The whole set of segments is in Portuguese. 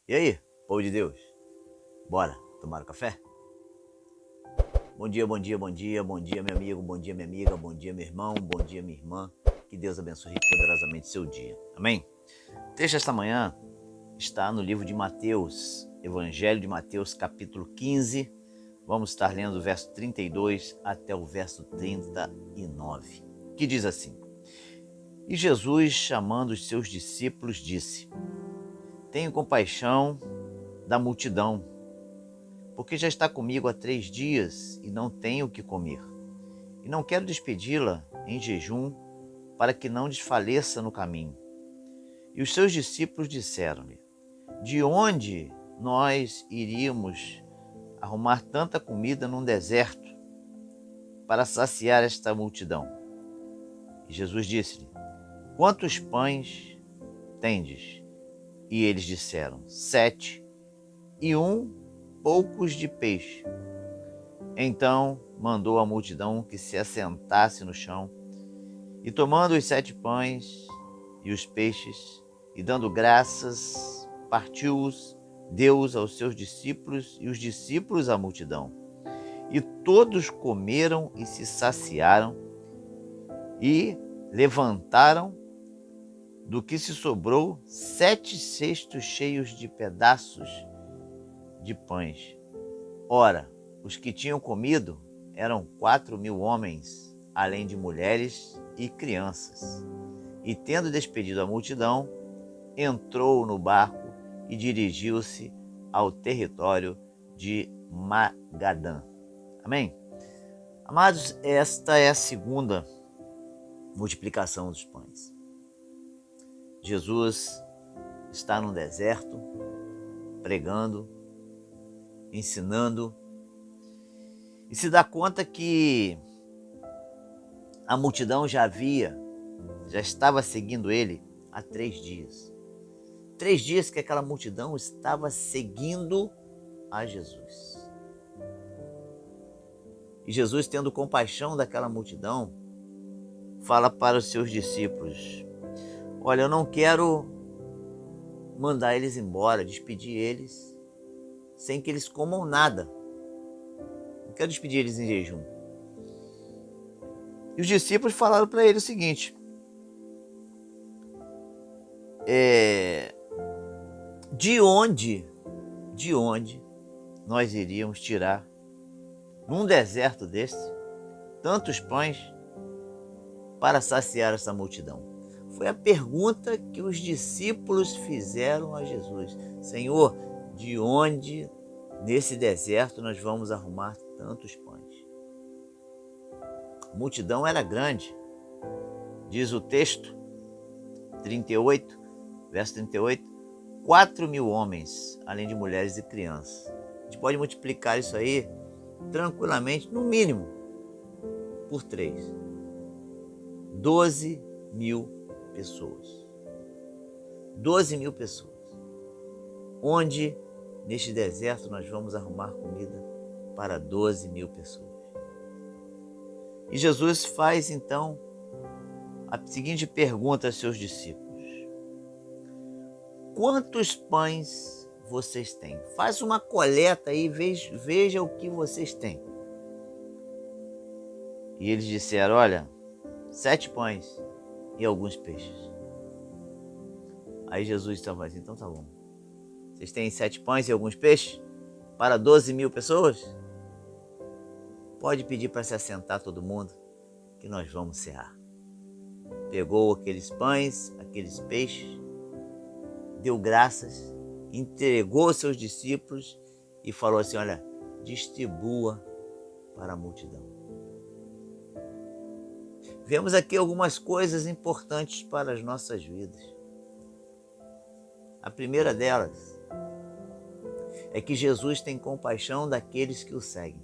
E aí, povo de Deus? Bora tomar um café? Bom dia, bom dia, bom dia, bom dia, meu amigo, bom dia, minha amiga, bom dia, meu irmão, bom dia, minha irmã. Que Deus abençoe poderosamente seu dia. Amém? O texto esta manhã está no livro de Mateus, Evangelho de Mateus, capítulo 15. Vamos estar lendo o verso 32 até o verso 39, que diz assim: E Jesus, chamando os seus discípulos, disse: Tenho compaixão da multidão, porque já está comigo há 3 dias e não tenho o que comer. E não quero despedi-la em jejum, para que não desfaleça no caminho. E os seus discípulos disseram-lhe: De onde nós iríamos arrumar tanta comida num deserto para saciar esta multidão? E Jesus disse-lhe: Quantos pães tendes? E eles disseram: 7, e poucos de peixe. Então mandou a multidão que se assentasse no chão, e tomando os 7 pães e os peixes, e dando graças, partiu-os, deu-os aos seus discípulos, e os discípulos à multidão. E todos comeram e se saciaram, e levantaram do que se sobrou 7 cestos cheios de pedaços de pães. Ora, os que tinham comido eram 4.000 homens, além de mulheres e crianças. E tendo despedido a multidão, entrou no barco e dirigiu-se ao território de Magadã. Amém? Amados, esta é a segunda multiplicação dos pães. Jesus está no deserto, pregando, ensinando, e se dá conta que a multidão já estava seguindo ele há 3 dias. 3 dias que aquela multidão estava seguindo a Jesus. E Jesus, tendo compaixão daquela multidão, fala para os seus discípulos: Olha, eu não quero mandar eles embora, despedir eles sem que eles comam nada. Não quero despedir eles em jejum. E os discípulos falaram para ele o seguinte: de onde nós iríamos tirar, num deserto desse, tantos pães para saciar essa multidão? Foi a pergunta que os discípulos fizeram a Jesus: Senhor, de onde nesse deserto nós vamos arrumar tantos pães? A multidão era grande. Diz o texto 38, verso 38, 4.000 homens, além de mulheres e crianças. A gente pode multiplicar isso aí tranquilamente, no mínimo, por 3. 12.000 pessoas. 12.000 pessoas. Onde, neste deserto, nós vamos arrumar comida para 12.000 pessoas? E Jesus faz, então, a seguinte pergunta aos seus discípulos: Quantos pães vocês têm? Faz uma coleta aí, veja o que vocês têm. E eles disseram: Olha, 7 pães e alguns peixes. Aí Jesus estava assim: Então tá bom. Vocês têm 7 pães e alguns peixes para 12.000 pessoas? Pode pedir para se assentar todo mundo, que nós vamos cear. Pegou aqueles pães, aqueles peixes, deu graças, entregou aos seus discípulos e falou assim: Olha, distribua para a multidão. Vemos aqui algumas coisas importantes para as nossas vidas. A primeira delas é que Jesus tem compaixão daqueles que o seguem,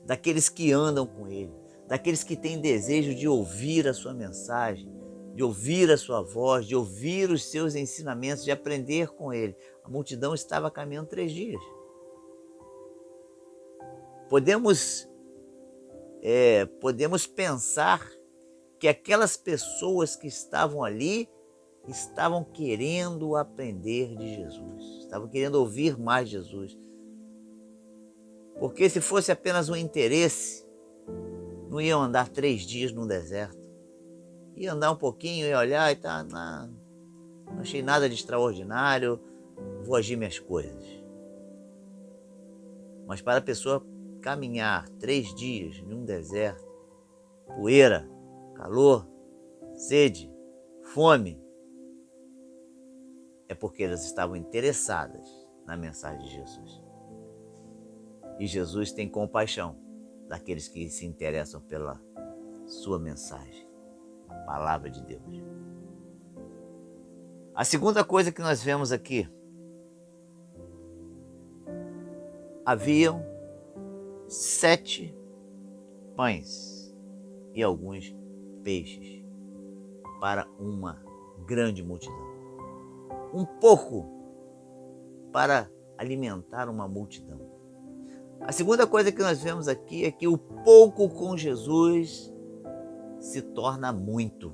daqueles que andam com ele, daqueles que têm desejo de ouvir a sua mensagem, de ouvir a sua voz, de ouvir os seus ensinamentos, de aprender com ele. A multidão estava caminhando 3 dias. Podemos pensar que aquelas pessoas que estavam ali estavam querendo aprender de Jesus, estavam querendo ouvir mais Jesus. Porque se fosse apenas um interesse, não iam andar 3 dias no deserto. Ia andar um pouquinho, ia olhar e tá, não achei nada de extraordinário, vou agir minhas coisas. Mas para a pessoa caminhar 3 dias em um deserto, poeira, calor, sede, fome, é porque elas estavam interessadas na mensagem de Jesus. E Jesus tem compaixão daqueles que se interessam pela sua mensagem, a palavra de Deus. A segunda coisa que nós vemos aqui, haviam 7 pães e alguns peixes para uma grande multidão. Um pouco para alimentar uma multidão. A segunda coisa que nós vemos aqui é que o pouco com Jesus se torna muito.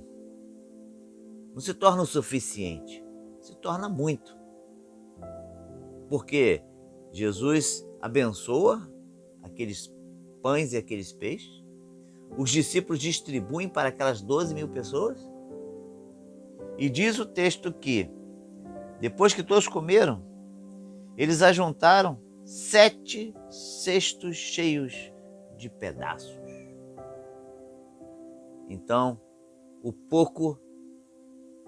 Não se torna o suficiente, se torna muito. Porque Jesus abençoa aqueles pães e aqueles peixes, os discípulos distribuem para aquelas 12.000 pessoas, e diz o texto que, depois que todos comeram, eles ajuntaram 7 cestos cheios de pedaços. Então, o pouco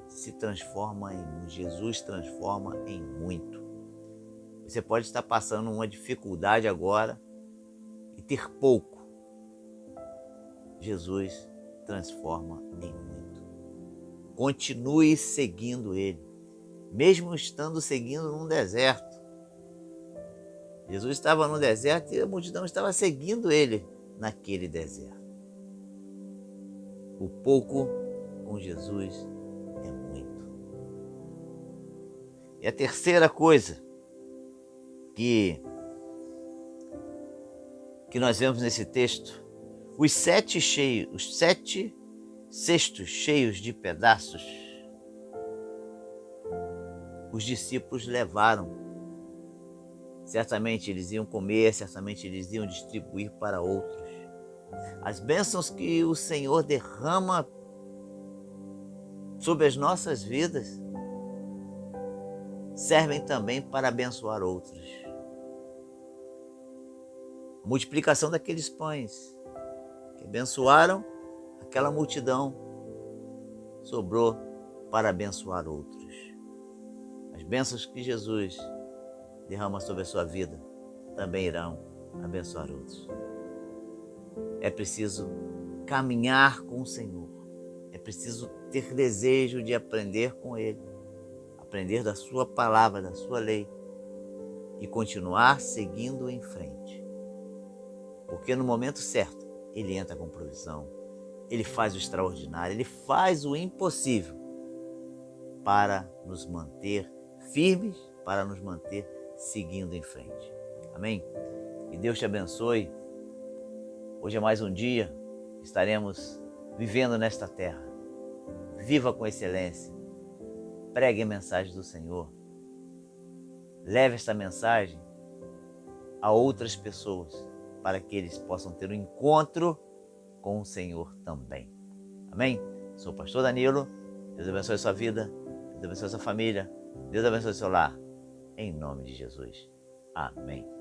se transforma em Jesus transforma em muito. Você pode estar passando uma dificuldade agora e ter pouco. Jesus transforma em muito. Continue seguindo Ele, mesmo estando seguindo num deserto. Jesus estava no deserto e a multidão estava seguindo Ele naquele deserto. O pouco com Jesus é muito. E a terceira coisa que nós vemos nesse texto, os 7 cestos cheios de pedaços, os discípulos levaram. Certamente eles iam comer, certamente eles iam distribuir para outros. As bênçãos que o Senhor derrama sobre as nossas vidas servem também para abençoar outros. A multiplicação daqueles pães que abençoaram aquela multidão sobrou para abençoar outros. As bênçãos que Jesus derrama sobre a sua vida também irão abençoar outros. É preciso caminhar com o Senhor. É preciso ter desejo de aprender com Ele, aprender da sua palavra, da sua lei e continuar seguindo em frente. Porque no momento certo, Ele entra com provisão, Ele faz o extraordinário, Ele faz o impossível para nos manter firmes, para nos manter seguindo em frente. Amém? Que Deus te abençoe. Hoje é mais um dia, estaremos vivendo nesta terra. Viva com excelência. Pregue a mensagem do Senhor. Leve esta mensagem a outras pessoas, para que eles possam ter um encontro com o Senhor também. Amém? Sou o pastor Danilo. Deus abençoe a sua vida. Deus abençoe a sua família. Deus abençoe o seu lar. Em nome de Jesus. Amém.